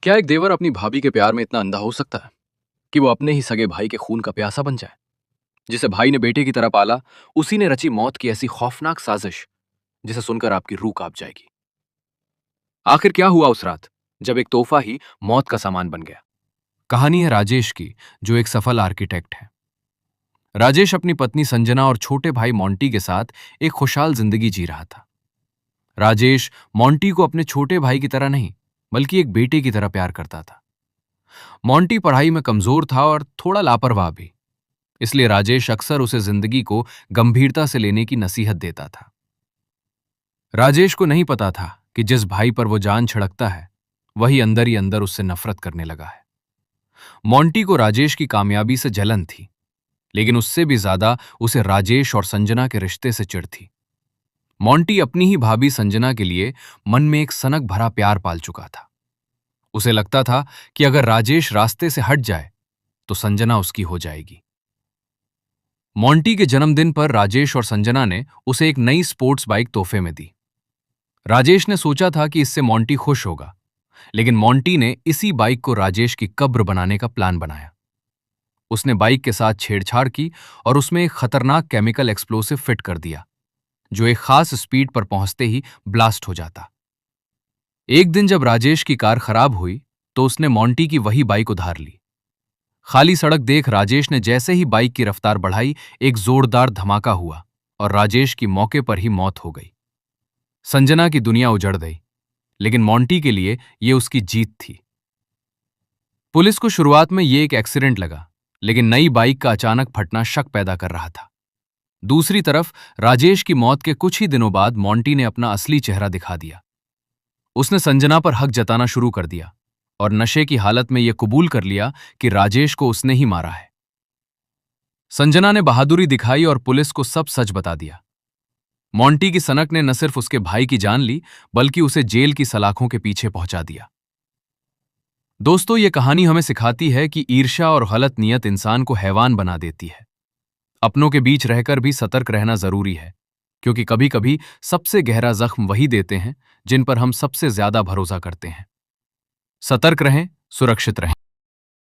क्या एक देवर अपनी भाभी के प्यार में इतना अंधा हो सकता है कि वो अपने ही सगे भाई के खून का प्यासा बन जाए? जिसे भाई ने बेटे की तरह पाला, उसी ने रची मौत की ऐसी खौफनाक साजिश जिसे सुनकर आपकी रूह कांप जाएगी। आखिर क्या हुआ उस रात जब एक तोहफा ही मौत का सामान बन गया? कहानी है राजेश की, जो एक सफल आर्किटेक्ट है। राजेश अपनी पत्नी संजना और छोटे भाई मोंटी के साथ एक खुशहाल जिंदगी जी रहा था। राजेश मोंटी को अपने छोटे भाई की तरह नहीं, बल्कि एक बेटे की तरह प्यार करता था। मोंटी पढ़ाई में कमजोर था और थोड़ा लापरवाह भी, इसलिए राजेश अक्सर उसे जिंदगी को गंभीरता से लेने की नसीहत देता था। राजेश को नहीं पता था कि जिस भाई पर वो जान छिड़कता है, वही अंदर ही अंदर उससे नफरत करने लगा है। मोंटी को राजेश की कामयाबी से जलन थी, लेकिन उससे भी ज्यादा उसे राजेश और संजना के रिश्ते से चिढ़ थी। मोंटी अपनी ही भाभी संजना के लिए मन में एक सनक भरा प्यार पाल चुका था। उसे लगता था कि अगर राजेश रास्ते से हट जाए तो संजना उसकी हो जाएगी। मोंटी के जन्मदिन पर राजेश और संजना ने उसे एक नई स्पोर्ट्स बाइक तोहफे में दी। राजेश ने सोचा था कि इससे मोंटी खुश होगा, लेकिन मोंटी ने इसी बाइक को राजेश की कब्र बनाने का प्लान बनाया। उसने बाइक के साथ छेड़छाड़ की और उसमें एक खतरनाक केमिकल एक्सप्लोसिव फिट कर दिया, जो एक खास स्पीड पर पहुंचते ही ब्लास्ट हो जाता। एक दिन जब राजेश की कार खराब हुई तो उसने मोंटी की वही बाइक उधार ली। खाली सड़क देख राजेश ने जैसे ही बाइक की रफ्तार बढ़ाई, एक जोरदार धमाका हुआ और राजेश की मौके पर ही मौत हो गई। संजना की दुनिया उजड़ गई, लेकिन मोंटी के लिए यह उसकी जीत थी। पुलिस को शुरुआत में यह एक एक्सीडेंट लगा, लेकिन नई बाइक का अचानक फटना शक पैदा कर रहा था। दूसरी तरफ राजेश की मौत के कुछ ही दिनों बाद मोंटी ने अपना असली चेहरा दिखा दिया। उसने संजना पर हक जताना शुरू कर दिया और नशे की हालत में यह कबूल कर लिया कि राजेश को उसने ही मारा है। संजना ने बहादुरी दिखाई और पुलिस को सब सच बता दिया। मोंटी की सनक ने न सिर्फ उसके भाई की जान ली, बल्कि उसे जेल की सलाखों के पीछे पहुंचा दिया। दोस्तों, यह कहानी हमें सिखाती है कि ईर्ष्या और गलत नियत इंसान को हैवान बना देती है। अपनों के बीच रहकर भी सतर्क रहना जरूरी है, क्योंकि कभी कभी सबसे गहरा जख्म वही देते हैं जिन पर हम सबसे ज्यादा भरोसा करते हैं। सतर्क रहें, सुरक्षित रहें।